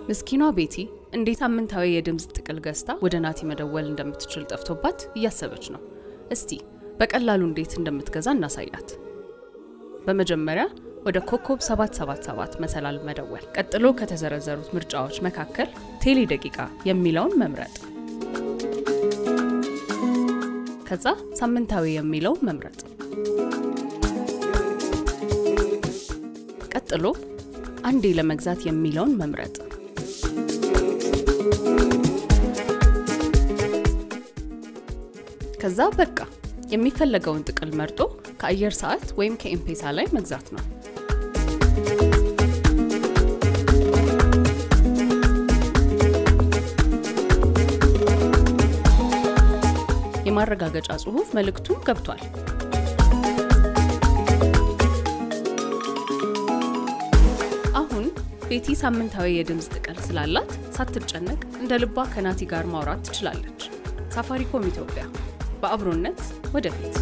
ምስኪኗ ቤቲ እንዴት ሳምንታዊ የድምጽ ጥቅል ገዝታ ወደ ናቲ መደወል እንደምትችል ጠፍቶባት እያሰበች ነው። እስቲ በቀላሉ እንዴት እንደምትገዛ እናሳያት። በመጀመሪያ ወደ ኮከብ 777 መሰላል መደወል፣ ቀጥሎ ከተዘረዘሩት ምርጫዎች መካከል ቴሌ ደቂቃ የሚለውን መምረጥ፣ ከዛ ሳምንታዊ የሚለውን መምረጥ፣ ቀጥሎ አንዴ ለመግዛት የሚለውን መምረጥ። ከዛ በቃ የሚፈልገውን ጥቅል መርጦ ከአየር ሰዓት ወይም ከኤምፔሳ ላይ መግዛት ነው። የማረጋገጫ ጽሑፍ መልእክቱን ገብቷል። አሁን ቤቲ ሳምንታዊ የድምጽ ጥቅል ስላላት ሳትጨነቅ እንደ ልቧ ከናቲ ጋር ማውራት ትችላለች። ሳፋሪኮም ኢትዮጵያ በአብሮነት ወደፊት።